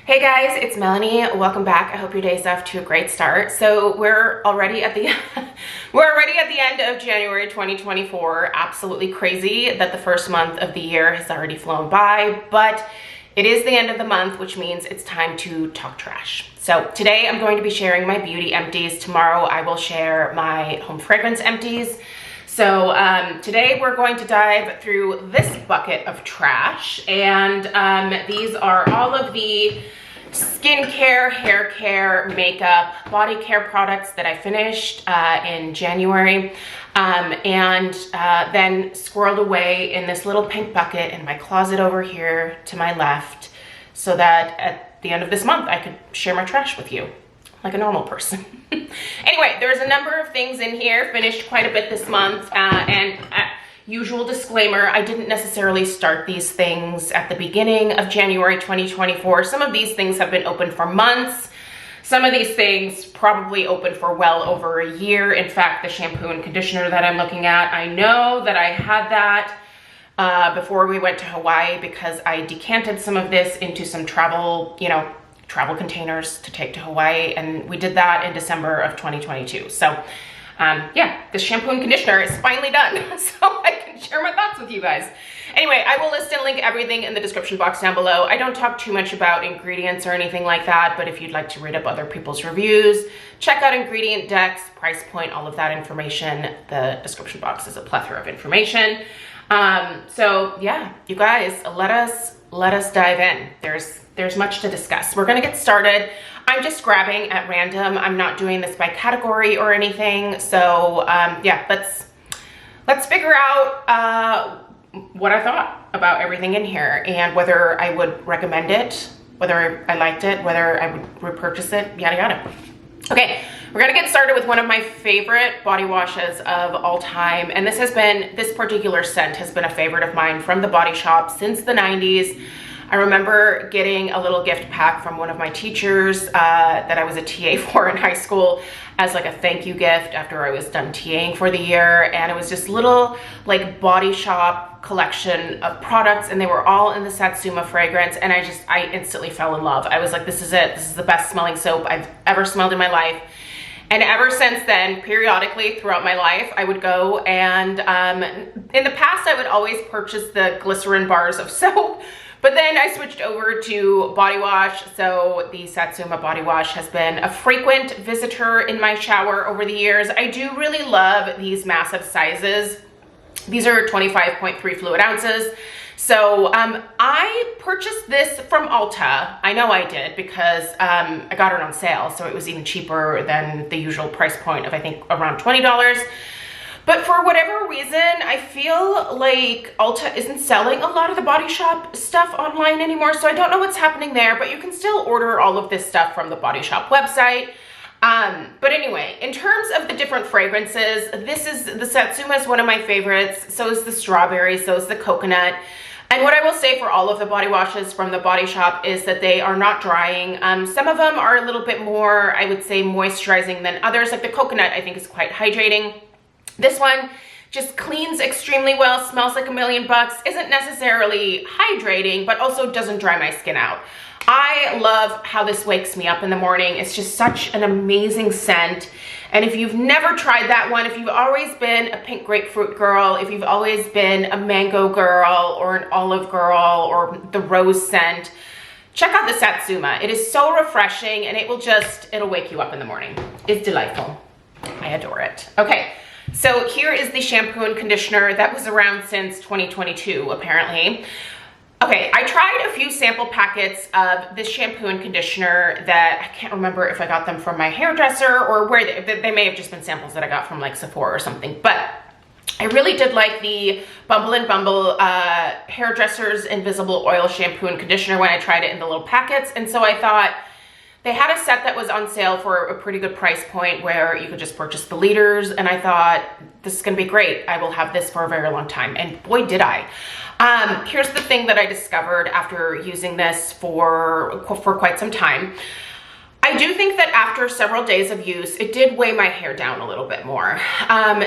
Hey guys, it's Melanie. Welcome back. I hope your day's off to a great start. So we're already at the end of January 2024. Absolutely crazy that the first month of the year has already flown by, but it is the end of the month, which means it's time to talk trash. So today I'm going to be sharing my beauty empties. Tomorrow I will share my home fragrance empties. So today we're going to dive through this bucket of trash, and these are all of the skincare, hair care, makeup, body care products that I finished in January, and then squirreled away in this little pink bucket in my closet over here to my left, so that at the end of this month I could share my trash with you like a normal person. Anyway, there's a number of things in here, finished quite a bit this month, and usual disclaimer, I didn't necessarily start these things at the beginning of January 2024. Some of these things have been open for months. Some of these things probably open for well over a year. In fact, the shampoo and conditioner that I'm looking at, I know that I had that before we went to Hawaii because I decanted some of this into some travel containers to take to Hawaii, and we did that in December of 2022. So yeah, the shampoo and conditioner is finally done, so I can share my thoughts with you guys. Anyway, I will list and link everything in the description box down below. I don't talk too much about ingredients or anything like that, but if you'd like to read up other people's reviews, check out ingredient decks, price point, all of that information. The description box is a plethora of information. So yeah, you guys, let us dive in. There's much to discuss. We're gonna get started. I'm just grabbing at random. I'm not doing this by category or anything. So yeah, let's figure out what I thought about everything in here and whether I would recommend it, whether I liked it, whether I would repurchase it, yada yada. Okay, we're gonna get started with one of my favorite body washes of all time. And this particular scent has been a favorite of mine from the Body Shop since the 90s. I remember getting a little gift pack from one of my teachers that I was a TA for in high school as like a thank you gift after I was done TAing for the year. And it was just little like Body Shop collection of products, and they were all in the Satsuma fragrance. And I instantly fell in love. I was like, this is it. This is the best smelling soap I've ever smelled in my life. And ever since then, periodically throughout my life, I would go and in the past, I would always purchase the glycerin bars of soap. But then I switched over to body wash. So the Satsuma body wash has been a frequent visitor in my shower over the years. I do really love these massive sizes. These are 25.3 fluid ounces. So I purchased this from Ulta. I know I did because I got it on sale. So it was even cheaper than the usual price point of I think around $20. But for whatever reason, I feel like Ulta isn't selling a lot of the Body Shop stuff online anymore. So I don't know what's happening there, but you can still order all of this stuff from the Body Shop website. But anyway, in terms of the different fragrances, the Satsuma is one of my favorites. So is the strawberry, so is the coconut. And what I will say for all of the body washes from the Body Shop is that they are not drying. Some of them are a little bit more, I would say, moisturizing than others. Like the coconut, I think is quite hydrating. This one just cleans extremely well, smells like $1 million, isn't necessarily hydrating, but also doesn't dry my skin out. I love how this wakes me up in the morning. It's just such an amazing scent. And if you've never tried that one, if you've always been a pink grapefruit girl, if you've always been a mango girl or an olive girl or the rose scent, check out the Satsuma. It is so refreshing and it'll wake you up in the morning. It's delightful. I adore it. Okay. So here is the shampoo and conditioner that was around since 2022, apparently. Okay, I tried a few sample packets of this shampoo and conditioner that I can't remember if I got them from my hairdresser or where they may have just been samples that I got from like Sephora or something. But I really did like the Bumble and Bumble Hairdresser's Invisible Oil Shampoo and Conditioner when I tried it in the little packets. And so I thought, they had a set that was on sale for a pretty good price point where you could just purchase the liters, and I thought, this is gonna be great. I will have this for a very long time, and boy did I. Here's the thing that I discovered after using this for quite some time. I do think that after several days of use, it did weigh my hair down a little bit more.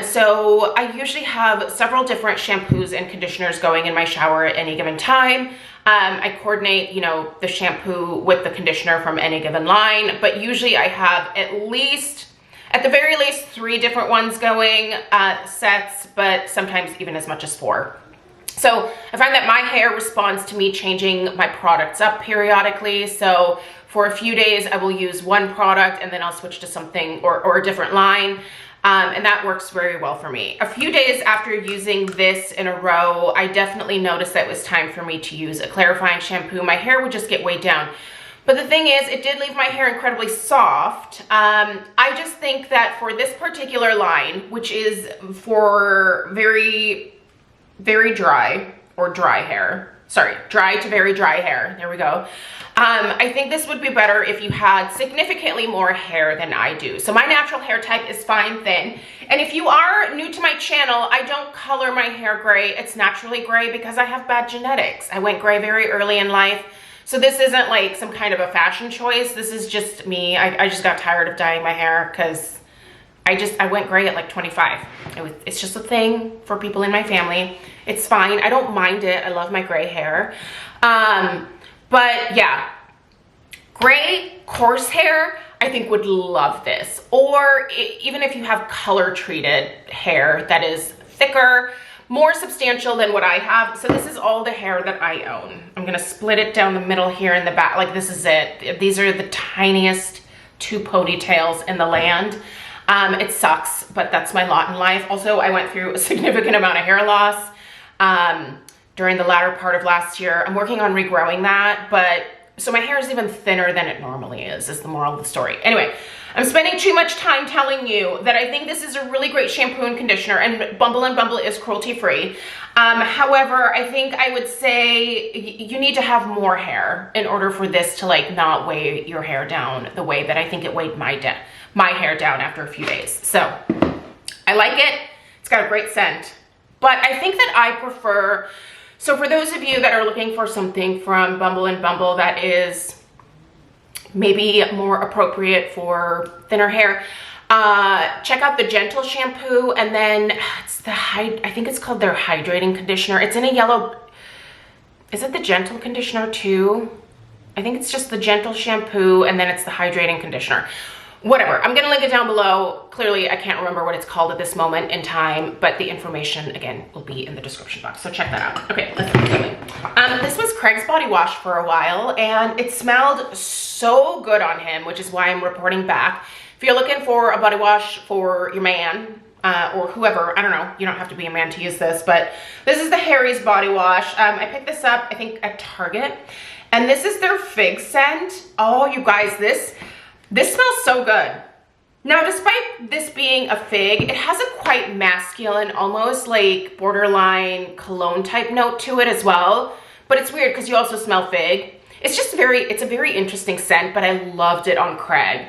So I usually have several different shampoos and conditioners going in my shower at any given time. I coordinate, you know, the shampoo with the conditioner from any given line, but usually I have at the very least 3 different ones going, sets, but sometimes even as much as 4. So I find that my hair responds to me changing my products up periodically. So for a few days, I will use one product and then I'll switch to something or a different line. And that works very well for me. A few days after using this in a row, I definitely noticed that it was time for me to use a clarifying shampoo. My hair would just get weighed down. But the thing is, it did leave my hair incredibly soft. I just think that for this particular line, which is for very, very dry or dry hair, sorry, dry to very dry hair, there we go. I think this would be better if you had significantly more hair than I do. So my natural hair type is fine thin. And if you are new to my channel, I don't color my hair gray. It's naturally gray because I have bad genetics. I went gray very early in life. So this isn't like some kind of a fashion choice. This is just me. I just got tired of dyeing my hair because I went gray at like 25. It's just a thing for people in my family. It's fine. I don't mind it. I love my gray hair. But yeah, gray, coarse hair, I think would love this. Or even if you have color treated hair that is thicker, more substantial than what I have. So this is all the hair that I own. I'm gonna split it down the middle here in the back. Like this is it. These are the tiniest 2 ponytails in the land. It sucks, but that's my lot in life. Also, I went through a significant amount of hair loss during the latter part of last year. I'm working on regrowing that, but so my hair is even thinner than it normally is the moral of the story. Anyway, I'm spending too much time telling you that I think this is a really great shampoo and conditioner, and Bumble and Bumble is cruelty-free. However, I think I would say you need to have more hair in order for this to like not weigh your hair down the way that I think it weighed my hair down after a few days. So I like it. It's got a great scent, but I think that I prefer, so for those of you that are looking for something from Bumble and Bumble that is maybe more appropriate for thinner hair, check out the Gentle shampoo, and then it's I think it's called their hydrating conditioner. It's in a yellow. Is it the Gentle conditioner too? I think it's just the Gentle shampoo and then it's the hydrating conditioner. Whatever, I'm gonna link it down below. Clearly, I can't remember what it's called at this moment in time, but the information, again, will be in the description box, so check that out. Okay, let's keep going. This was Craig's body wash for a while, and it smelled so good on him, which is why I'm reporting back. If you're looking for a body wash for your man, or whoever, I don't know, you don't have to be a man to use this, but this is the Harry's body wash. I picked this up, I think, at Target, and this is their fig scent. Oh, you guys, this smells so good. Now, despite this being a fig, it has a quite masculine, almost like borderline cologne type note to it as well. But it's weird because you also smell fig. It's just it's a very interesting scent, but I loved it on Craig.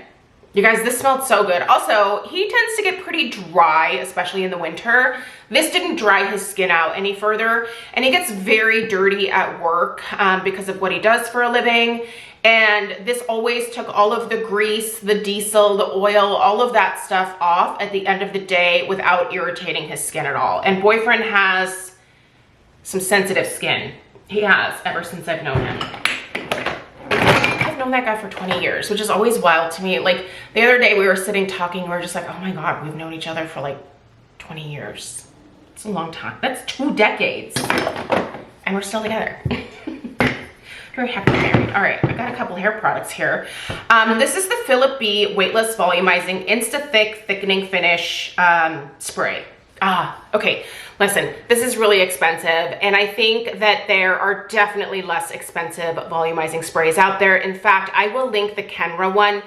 You guys, this smelled so good. Also, he tends to get pretty dry, especially in the winter. This didn't dry his skin out any further, and he gets very dirty at work because of what he does for a living. And this always took all of the grease, the diesel, the oil, all of that stuff off at the end of the day without irritating his skin at all. And boyfriend has some sensitive skin. He has, ever since I've known him. I've known that guy for 20 years, which is always wild to me. Like the other day we were sitting talking, we were just like, oh my God, we've known each other for like 20 years. It's a long time. That's 2 decades. And we're still together. Very happily married. All right, I got a couple hair products here. This is the Philip B Weightless Volumizing Insta Thick Thickening Finish Spray. Okay, listen, this is really expensive, and I think that there are definitely less expensive volumizing sprays out there. In fact, I will link the Kenra one.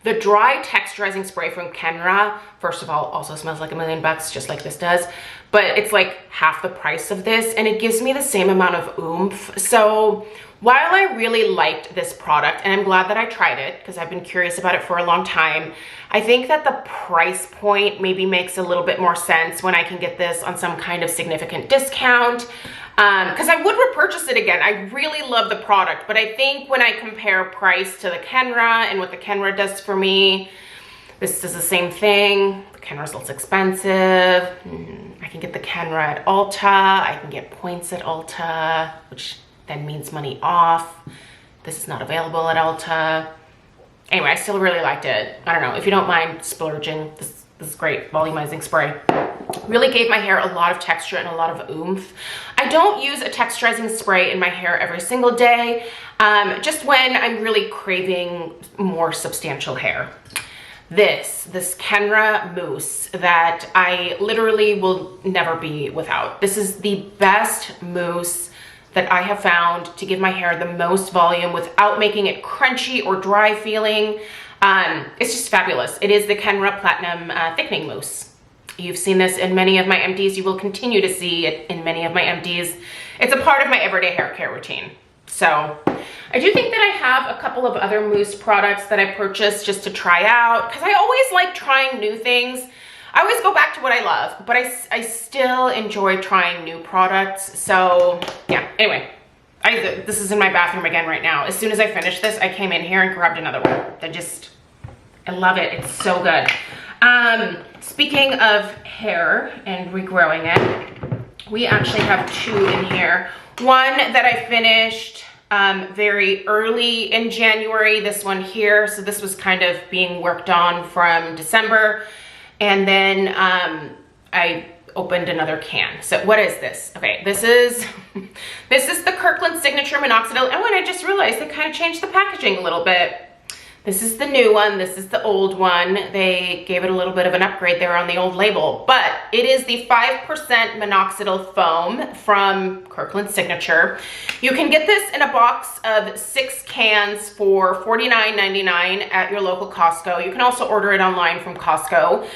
The dry texturizing spray from Kenra, first of all, also smells like $1 million, just like this does, but it's like half the price of this, and it gives me the same amount of oomph. So while I really liked this product, and I'm glad that I tried it because I've been curious about it for a long time, I think that the price point maybe makes a little bit more sense when I can get this on some kind of significant discount. because I would repurchase it again. I really love the product, but I think when I compare price to the Kenra and what the Kenra does for me, this does the same thing. The Kenra's less expensive. I can get the Kenra at Ulta. I can get points at Ulta, which then means money off. This is not available at Ulta. Anyway, I still really liked it. I don't know, if you don't mind splurging, this is great. Volumizing spray. Really gave my hair a lot of texture and a lot of oomph. I don't use a texturizing spray in my hair every single day, just when I'm really craving more substantial hair. This Kenra mousse that I literally will never be without. This is the best mousse that I have found to give my hair the most volume without making it crunchy or dry feeling. It's just fabulous. It is the Kenra Platinum Thickening Mousse. You've seen this in many of my empties. You will continue to see it in many of my empties. It's a part of my everyday hair care routine. So I do think that I have a couple of other mousse products that I purchased just to try out, because I always like trying new things. I always go back to what I love, but I still enjoy trying new products. So yeah, anyway, this is in my bathroom again right now. As soon as I finished this, I came in here and grabbed another one. I love it. It's so good. Speaking of hair and regrowing it, we actually have two in here. One that I finished very early in January, this one here. So this was kind of being worked on from December. And then I opened another can. So what is this? Okay, this is the Kirkland Signature Minoxidil. And when I just realized they kind of changed the packaging a little bit. This is the new one. This is the old one. They gave it a little bit of an upgrade there on the old label, but it is the 5% minoxidil foam from Kirkland Signature. You can get this in a box of 6 cans for $49.99 at your local Costco. You can also order it online from Costco.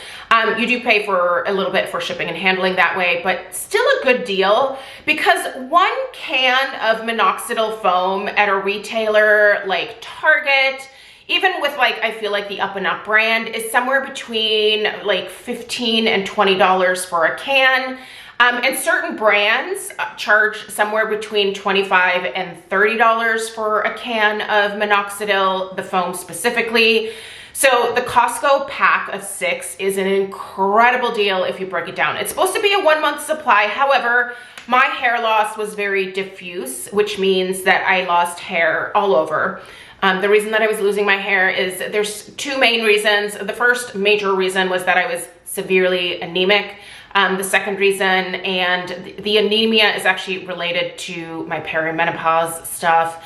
You do pay for a little bit for shipping and handling that way, but still a good deal, because 1 can of minoxidil foam at a retailer like Target, even with like, I feel like the Up and Up brand, is somewhere between like $15 and $20 for a can. And certain brands charge somewhere between $25 and $30 for a can of minoxidil, the foam specifically. So the Costco pack of 6 is an incredible deal if you break it down. It's supposed to be a 1-month supply. However, my hair loss was very diffuse, which means that I lost hair all over. The reason that I was losing my hair is there's 2 main reasons. The first major reason was that I was severely anemic. The second reason, and the anemia is actually related to my perimenopause stuff.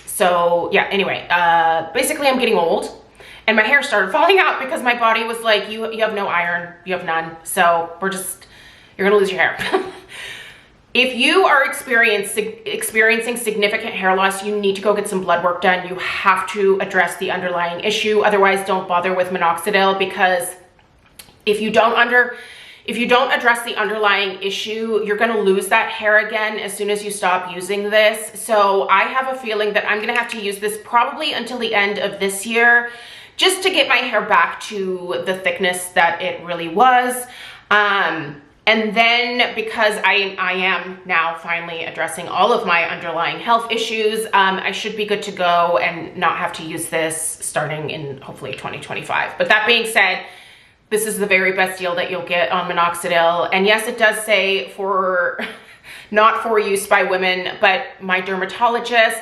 So yeah, anyway, basically I'm getting old and my hair started falling out because my body was like, you have no iron, you have none. So you're gonna lose your hair. If you are experiencing significant hair loss, you need to go get some blood work done. You have to address the underlying issue. Otherwise, don't bother with minoxidil, because if you don't address the underlying issue, you're gonna lose that hair again as soon as you stop using this. So I have a feeling that I'm gonna have to use this probably until the end of this year, just to get my hair back to the thickness that it really was. And then, because I am now finally addressing all of my underlying health issues, I should be good to go and not have to use this starting in hopefully 2025. But that being said, this is the very best deal that you'll get on minoxidil. And yes, it does say not for use by women, but my dermatologist,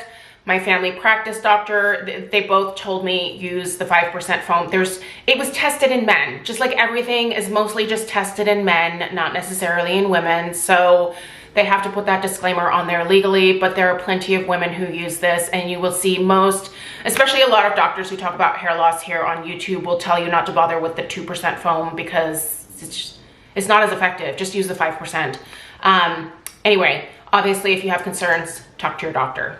my family practice doctor, they both told me use the 5% foam. It was tested in men, just like everything is mostly just tested in men, not necessarily in women. So they have to put that disclaimer on there legally, but there are plenty of women who use this, and you will see especially a lot of doctors who talk about hair loss here on YouTube will tell you not to bother with the 2% foam because it's not as effective. Just use the 5%. Anyway, obviously if you have concerns, talk to your doctor.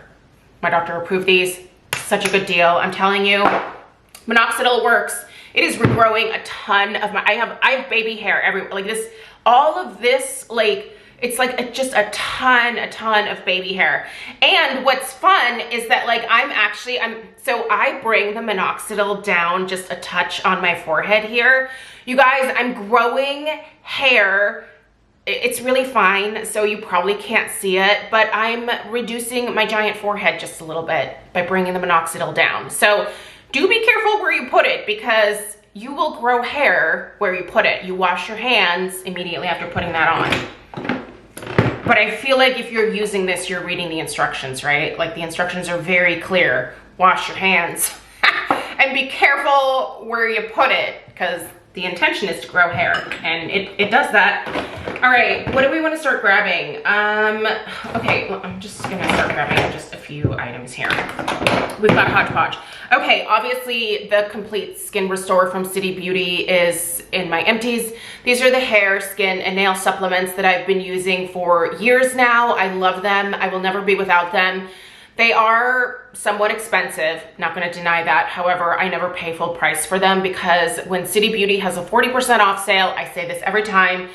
My doctor approved these. Such a good deal. I'm telling you, minoxidil works. It is regrowing a ton of I have baby hair everywhere. Like this, all of this, like, it's like just a ton of baby hair. And what's fun is that like so I bring the minoxidil down just a touch on my forehead here. You guys, I'm growing hair it's really fine, so you probably can't see it, but I'm reducing my giant forehead just a little bit by bringing the Minoxidil down. So do be careful where you put it, because you will grow hair where you put it. You wash your hands immediately after putting that on. But I feel like if you're using this, you're reading the instructions, right? Like the instructions are very clear. Wash your hands and be careful where you put it, because the intention is to grow hair, and it does that. All right, what do we want to start grabbing? Okay, well, I'm just gonna start grabbing just a few items here. We've got Hodgepodge. Okay, obviously the Complete Skin Restore from City Beauty is in my empties. These are the hair, skin, and nail supplements that I've been using for years now. I love them. I will never be without them. They are somewhat expensive, not gonna deny that. However, I never pay full price for them, because when City Beauty has a 40% off sale, I say this every time,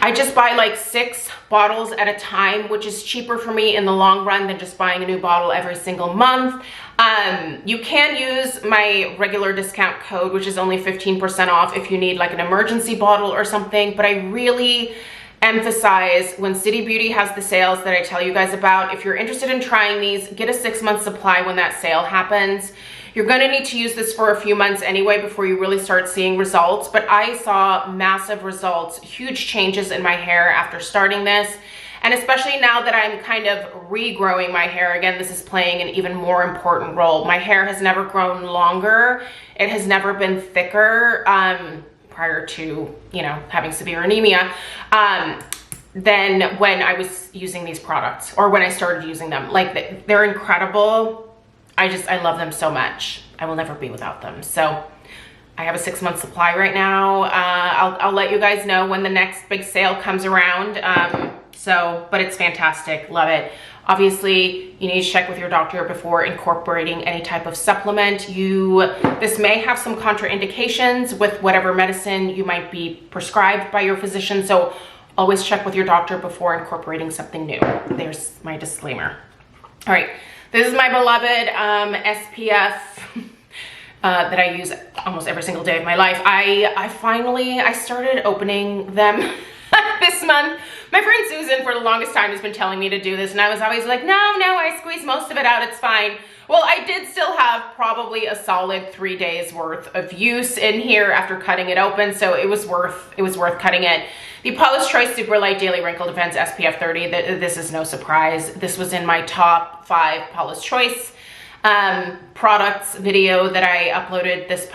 I just buy like 6 bottles at a time, which is cheaper for me in the long run than just buying a new bottle every single month. You can use my regular discount code, which is only 15% off if you need like an emergency bottle or something, but I really emphasize when City Beauty has the sales that I tell you guys about. If you're interested in trying these, get a 6-month supply when that sale happens. You're gonna need to use this for a few months anyway before you really start seeing results, but I saw massive results, huge changes in my hair after starting this. And especially now that I'm kind of regrowing my hair again, this is playing an even more important role. My hair has never grown longer. It has never been thicker. Prior to, you know, having severe anemia, than when I was using these products, or when I started using them. Like, they're incredible. I love them so much. I will never be without them. So I have a 6-month supply right now. I'll let you guys know when the next big sale comes around. But it's fantastic, love it. Obviously, you need to check with your doctor before incorporating any type of supplement. This may have some contraindications with whatever medicine you might be prescribed by your physician, so always check with your doctor before incorporating something new. There's my disclaimer. All right, this is my beloved SPF that I use almost every single day of my life. I started opening them this month. My friend Susan for the longest time has been telling me to do this, and I was always like, no, I squeeze most of it out, it's fine. Well, I did still have probably a solid 3 days worth of use in here after cutting it open, so it was worth cutting it. The Paula's Choice Super Light Daily Wrinkle Defense SPF 30, this is no surprise. This was in my top 5 Paula's Choice products video that I uploaded this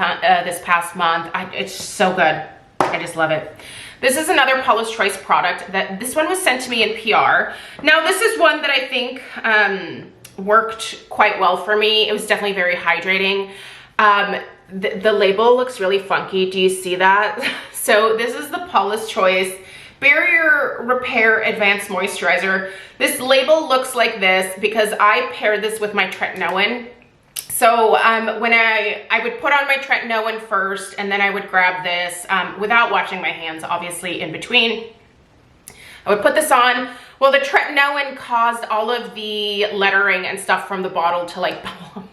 past month. It's so good. I just love it. This is another Paula's Choice product this one was sent to me in PR. Now, this is one that I think worked quite well for me. It was definitely very hydrating. The label looks really funky. Do you see that? So this is the Paula's Choice Barrier Repair Advanced Moisturizer. This label looks like this because I paired this with my tretinoin. So when I would put on my tretinoin first, and then I would grab this without washing my hands, obviously, in between. I would put this on. Well, the tretinoin caused all of the lettering and stuff from the bottle to like bubble.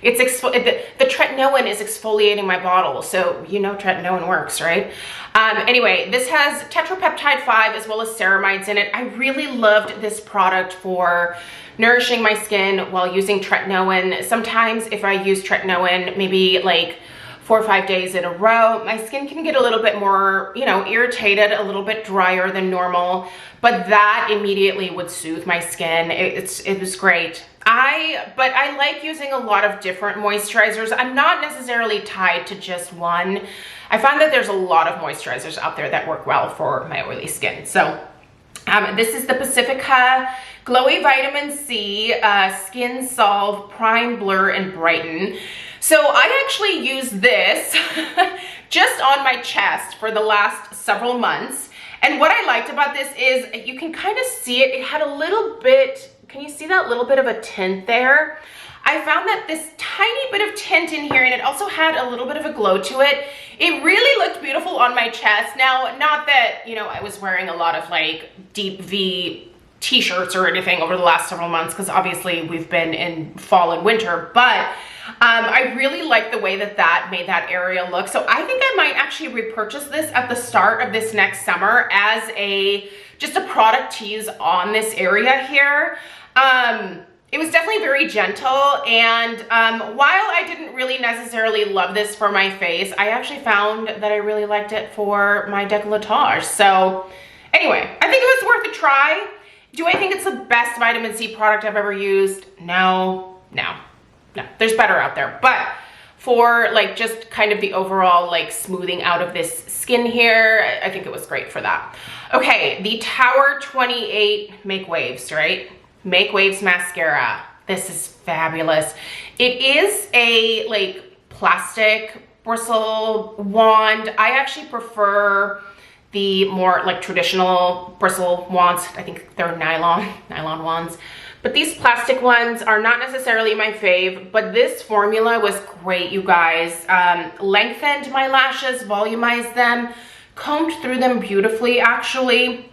The tretinoin is exfoliating my bottle, so you know tretinoin works, right? Anyway, this has tetrapeptide 5 as well as ceramides in it. I really loved this product for nourishing my skin while using tretinoin. Sometimes if I use tretinoin maybe like 4 or 5 days in a row, my skin can get a little bit more, you know, irritated, a little bit drier than normal, but that immediately would soothe my skin. It was great. But I like using a lot of different moisturizers. I'm not necessarily tied to just one. I find that there's a lot of moisturizers out there that work well for my oily skin. So this is the Pacifica Glowy Vitamin C Skin Solve Prime, Blur, and Brighten. So I actually used this just on my chest for the last several months. And what I liked about this is you can kind of see it. It had a little bit, can you see that little bit of a tint there? I found that this tiny bit of tint in here, and it also had a little bit of a glow to it. It really looked beautiful on my chest. Now, not that, you know, I was wearing a lot of like deep V t-shirts or anything over the last several months because obviously we've been in fall and winter, but I really like the way that that made that area look. So I think I might actually repurchase this at the start of this next summer as just a product to use on this area here. It was definitely very gentle, and while I didn't really necessarily love this for my face, I actually found that I really liked it for my décolletage. So anyway, I think it was worth a try. Do I think it's the best vitamin C product I've ever used? No, there's better out there. But for like just kind of the overall like smoothing out of this skin here, I think it was great for that. Okay, the Tower 28 Make Waves, right? Make Waves mascara. This is fabulous. It is a like plastic bristle wand. I actually prefer the more like traditional bristle wands. I think they're nylon wands. But these plastic ones are not necessarily my fave, but this formula was great, you guys. Lengthened my lashes, volumized them, combed through them beautifully, actually.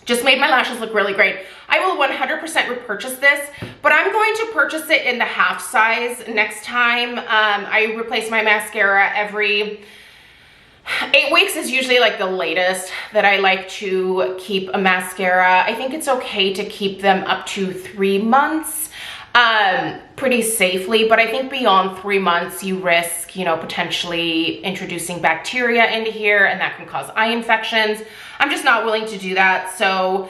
Just made my lashes look really great. I will 100% repurchase this, but I'm going to purchase it in the half size next time. I replace my mascara every 8 weeks is usually like the latest that I like to keep a mascara. I think it's okay to keep them up to 3 months pretty safely, but I think beyond 3 months you risk, you know, potentially introducing bacteria into here, and that can cause eye infections. I'm just not willing to do that. So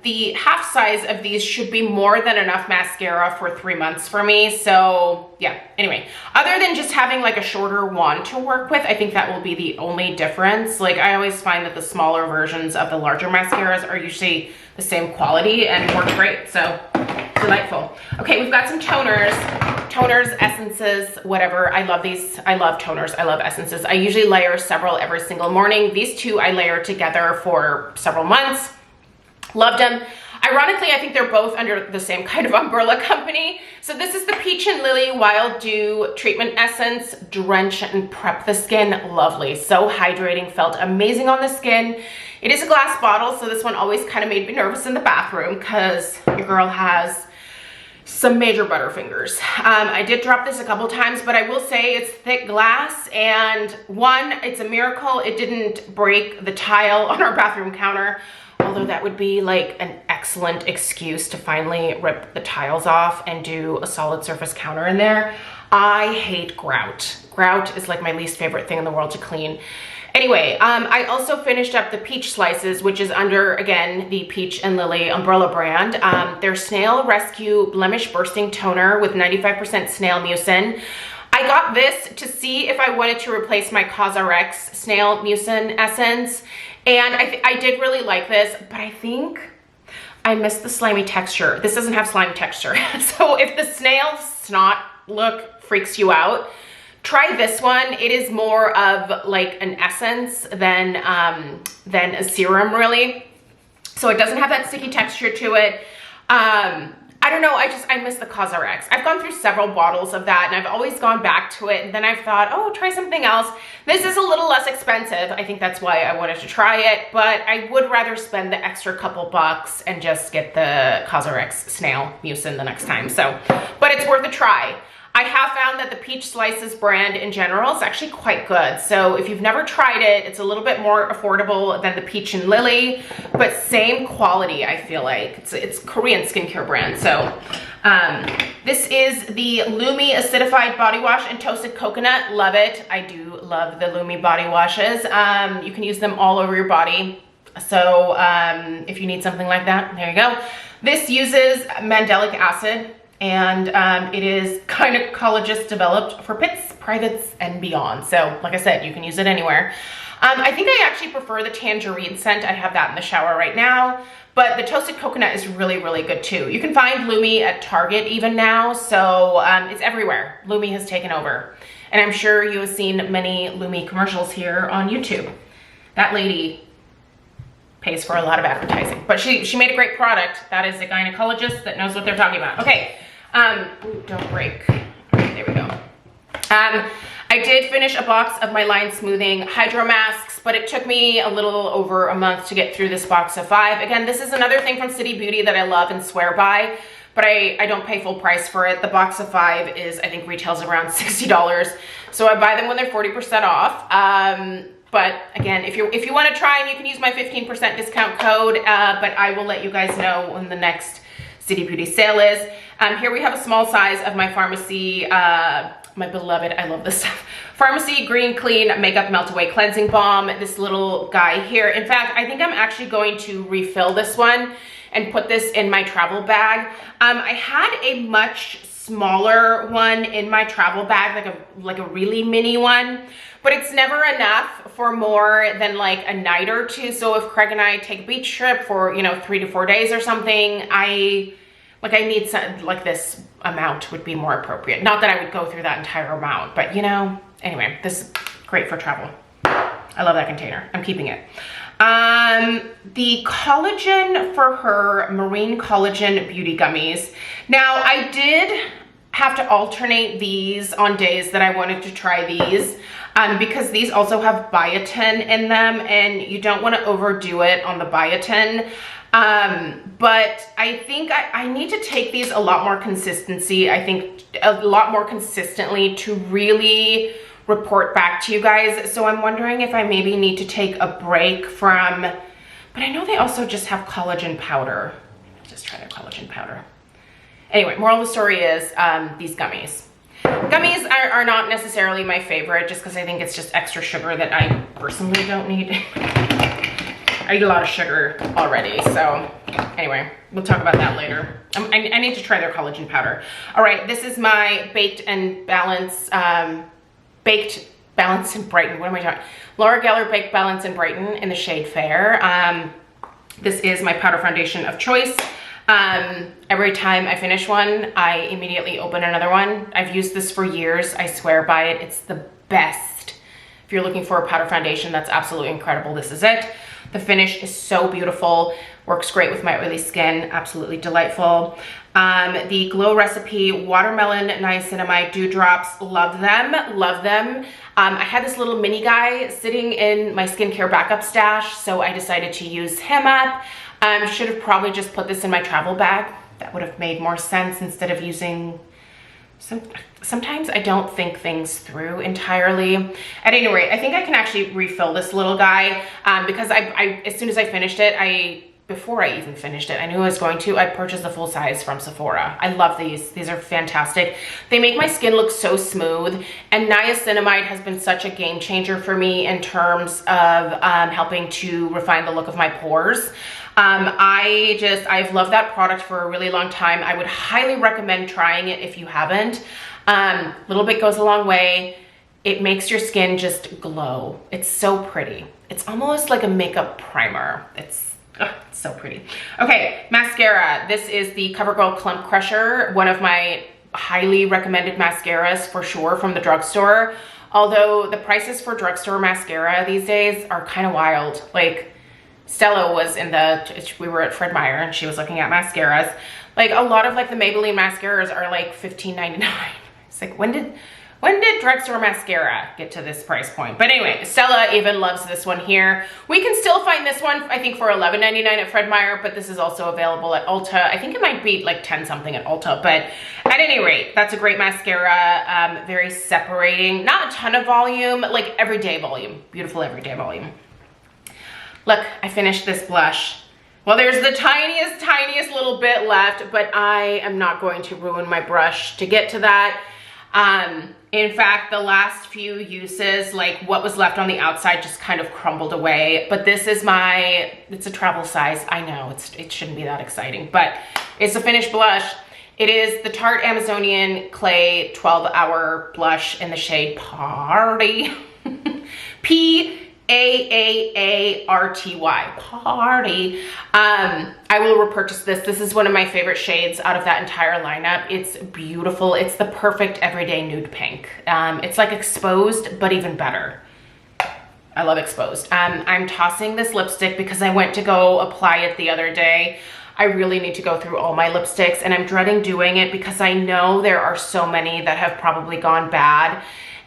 the half size of these should be more than enough mascara for 3 months for me. So yeah, anyway, other than just having like a shorter wand to work with, I think that will be the only difference. Like I always find that the smaller versions of the larger mascaras are usually the same quality and work great. So delightful. Okay, we've got some toners, essences, whatever. I love these. I love toners. I love essences. I usually layer several every single morning. These two I layer together for several months. Loved them. Ironically, I think they're both under the same kind of umbrella company. So this is the Peach and Lily Wild Dew Treatment Essence. Drench and prep the skin. Lovely. So hydrating. Felt amazing on the skin. It is a glass bottle, so this one always kind of made me nervous in the bathroom because your girl has some major butterfingers. I did drop this a couple times, but I will say it's thick glass, and one, it's a miracle it didn't break the tile on our bathroom counter, although that would be like an excellent excuse to finally rip the tiles off and do a solid surface counter in there. I hate grout. Grout is like my least favorite thing in the world to clean. Anyway, I also finished up the Peach Slices, which is under, again, the Peach and Lily umbrella brand. Their Snail Rescue Blemish Bursting Toner with 95% snail mucin. I got this to see if I wanted to replace my CosRx Snail Mucin Essence. And I did really like this, but I think I missed the slimy texture. This doesn't have slime texture. So if the snail snot look freaks you out, try this one. It is more of like an essence than a serum, really. So it doesn't have that sticky texture to it. I don't know, I miss the CosRx. I've gone through several bottles of that and I've always gone back to it, and then I've thought, oh, try something else. This is a little less expensive. I think that's why I wanted to try it, but I would rather spend the extra couple bucks and just get the CosRx Snail Mucin the next time. So, but it's worth a try. I have found that the Peach Slices brand in general is actually quite good. So if you've never tried it, it's a little bit more affordable than the Peach and Lily, but same quality, I feel like. It's Korean skincare brand. So this is the Lumi Acidified Body Wash in Toasted Coconut. Love it. I do love the Lumi body washes. You can use them all over your body. So if you need something like that, there you go. This uses mandelic acid. And it is gynecologist developed for pits, privates, and beyond. So like I said, you can use it anywhere. I think I actually prefer the tangerine scent. I have that in the shower right now. But the toasted coconut is really, really good too. You can find Lumi at Target even now. So it's everywhere. Lumi has taken over. And I'm sure you have seen many Lumi commercials here on YouTube. That lady pays for a lot of advertising. But she made a great product. That is a gynecologist that knows what they're talking about. Okay. Ooh, don't break. Okay, there we go. I did finish a box of my line smoothing hydro masks, but it took me a little over a month to get through this box of 5. Again, this is another thing from City Beauty that I love and swear by, but I don't pay full price for it. The box of 5 is, I think, retails around $60. So I buy them when they're 40% off. But again, if you want to try them, you can use my 15% discount code, but I will let you guys know when the next City Beauty sale is. Here we have a small size of my Pharmacy, my beloved, I love this stuff, Pharmacy Green Clean Makeup Melt Away Cleansing Balm, this little guy here. In fact, I think I'm actually going to refill this one and put this in my travel bag. I had a much smaller one in my travel bag, like a really mini one, but it's never enough for more than like a night or two. So if Craig and I take a beach trip for, you know, 3 to 4 days or something, I need some, like this amount would be more appropriate. Not that I would go through that entire amount, but you know, anyway, this is great for travel. I love that container. I'm keeping it. The collagen for her Marine Collagen Beauty Gummies. Now, I did have to alternate these on days that I wanted to try these because these also have biotin in them, and you don't want to overdo it on the biotin. But I think I need to take these a lot more consistency. I think a lot more consistently to really report back to you guys. So I'm wondering if I maybe need to take a break from, but I know they also just have collagen powder. Just try their collagen powder. Anyway, moral of the story is these gummies. Gummies are not necessarily my favorite just because I think it's just extra sugar that I personally don't need. I eat a lot of sugar already, so anyway, we'll talk about that later. I need to try their collagen powder. All right, this is my Baked Balance and Brighten. What am I talking? Laura Geller Baked Balance and Brighten in the shade Fair. This is my powder foundation of choice. Every time I finish one, I immediately open another one. I've used this for years. I swear by it. It's the best. If you're looking for a powder foundation that's absolutely incredible, this is it. The finish is so beautiful. Works great with my oily skin. Absolutely delightful. The Glow Recipe Watermelon Niacinamide Dewdrops. Love them. Love them. I had this little mini guy sitting in my skincare backup stash, so I decided to use him up. Should have probably just put this in my travel bag. That would have made more sense instead of using sometimes I don't think things through entirely. At any rate, I think I can actually refill this little guy because I as soon as I finished it, before I even finished it, I knew I was going to, I purchased the full size from Sephora. I love these. These are fantastic. They make my skin look so smooth, and niacinamide has been such a game changer for me in terms of helping to refine the look of my pores. I've loved that product for a really long time. I would highly recommend trying it if you haven't. Little bit goes a long way. It makes your skin just glow. It's so pretty. It's almost like a makeup primer. It's so pretty. Okay, mascara. This is the CoverGirl Clump Crusher, one of my highly recommended mascaras for sure from the drugstore. Although the prices for drugstore mascara these days are kind of wild. Like, Stella was we were at Fred Meyer and she was looking at mascaras. Like, a lot of like the Maybelline mascaras are like $15.99. It's like, when did drugstore mascara get to this price point? But anyway, Stella even loves this one here. We can still find this one, I think, for $11.99 at Fred Meyer, but this is also available at Ulta. I think it might be like 10 something at Ulta, but at any rate, that's a great mascara. Very separating, not a ton of volume, like everyday volume, beautiful everyday volume. Look, I finished this blush. Well, there's the tiniest little bit left, but I am not going to ruin my brush to get to that. In fact, the last few uses, like what was left on the outside just kind of crumbled away. But this is it's a travel size. I know it shouldn't be that exciting, but it's a finished blush. It is the Tarte Amazonian Clay 12-Hour Blush in the shade Party. P-A-A-A-R-T-Y, Party. I will repurchase this. This is one of my favorite shades out of that entire lineup. It's beautiful. It's the perfect everyday nude pink. It's like Exposed, but even better. I love Exposed. I'm tossing this lipstick because I went to go apply it the other day. I really need to go through all my lipsticks, and I'm dreading doing it because I know there are so many that have probably gone bad,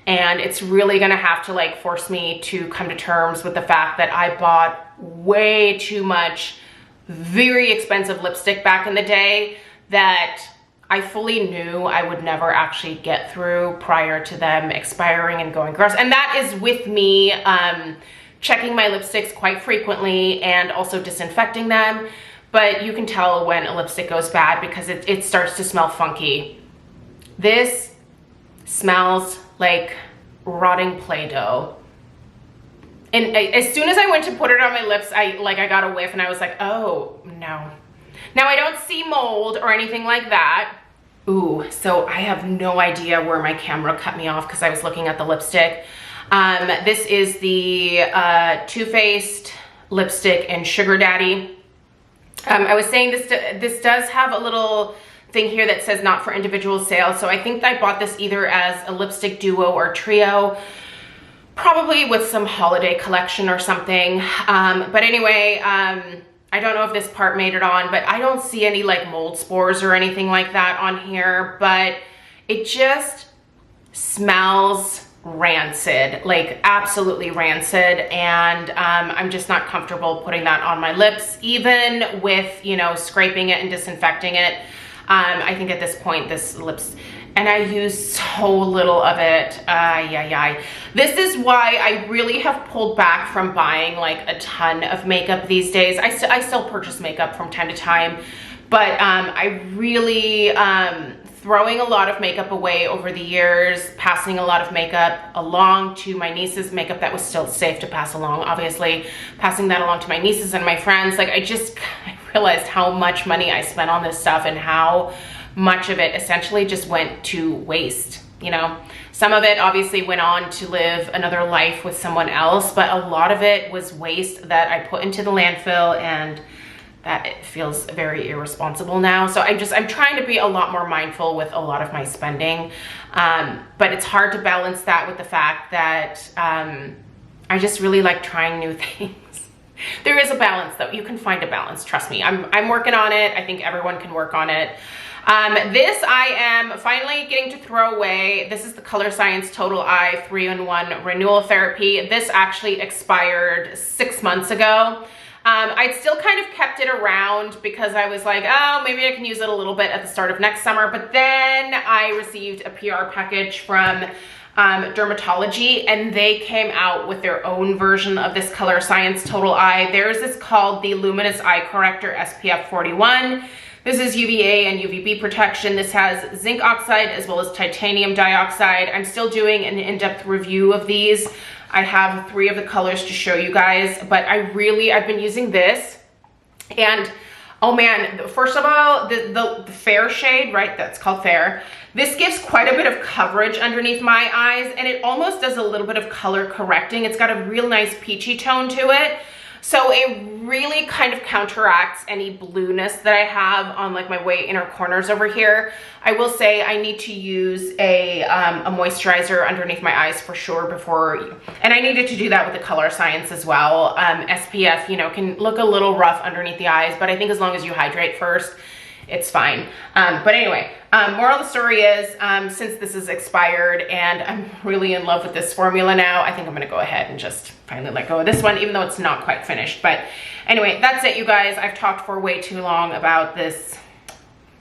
and it's really gonna have to like force me to come to terms with the fact that I bought way too much very expensive lipstick back in the day that I fully knew I would never actually get through prior to them expiring and going gross. And that is with me checking my lipsticks quite frequently and also disinfecting them. But you can tell when a lipstick goes bad because it starts to smell funky. This smells like rotting Play-Doh. And as soon as I went to put it on my lips, I got a whiff and I was like, oh no. Now I don't see mold or anything like that. Ooh, so I have no idea where my camera cut me off because I was looking at the lipstick. This is the Too Faced lipstick in Sugar Daddy. I was saying this does have a little thing here that says not for individual sale. So I think I bought this either as a lipstick duo or trio, probably with some holiday collection or something. But anyway, I don't know if this part made it on, but I don't see any like mold spores or anything like that on here, but it just smells rancid, like absolutely rancid. And I'm just not comfortable putting that on my lips, even with, you know, scraping it and disinfecting it. I think at this point, this lips, and I use so little of it. This is why I really have pulled back from buying like a ton of makeup these days. I still purchase makeup from time to time, but I really, throwing a lot of makeup away over the years, passing a lot of makeup along to my nieces, makeup that was still safe to pass along, obviously, passing that along to my nieces and my friends. Like I realized how much money I spent on this stuff and how much of it essentially just went to waste, you know? Some of it obviously went on to live another life with someone else, but a lot of it was waste that I put into the landfill, and that it feels very irresponsible now. So I'm trying to be a lot more mindful with a lot of my spending. But it's hard to balance that with the fact that I just really like trying new things. There is a balance though. You can find a balance, trust me. I'm working on it. I think everyone can work on it. This I am finally getting to throw away. This is the Color Science Total Eye 3-in-1 Renewal Therapy. This actually expired 6 months ago. I'd still kind of kept it around because I was like, oh, maybe I can use it a little bit at the start of next summer. But then I received a PR package from Dermatology, and they came out with their own version of this Color Science Total Eye. Theirs is called the Luminous Eye Corrector SPF 41. This is UVA and UVB protection. This has zinc oxide as well as titanium dioxide. I'm still doing an in-depth review of these. I have 3 of the colors to show you guys, but I've been using this, and oh man, first of all, the fair shade, right, that's called fair. This gives quite a bit of coverage underneath my eyes, and it almost does a little bit of color correcting. It's got a real nice peachy tone to it. So it really kind of counteracts any blueness that I have on like my way inner corners over here. I will say I need to use a moisturizer underneath my eyes for sure before, and I needed to do that with the Color Science as well. SPF, you know, can look a little rough underneath the eyes, but I think as long as you hydrate first, it's fine. But anyway, moral of the story is, since this is expired and I'm really in love with this formula now, I think I'm gonna go ahead and just finally let go of this one, even though it's not quite finished. But anyway, that's it, you guys. I've talked for way too long about this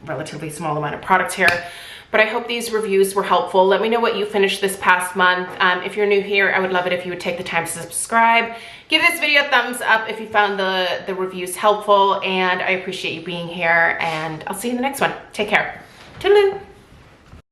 relatively small amount of products here, but I hope these reviews were helpful. Let me know what you finished this past month. If you're new here, I would love it if you would take the time to subscribe. Give this video a thumbs up if you found the reviews helpful, and I appreciate you being here, and I'll see you in the next one. Take care. Toodaloo.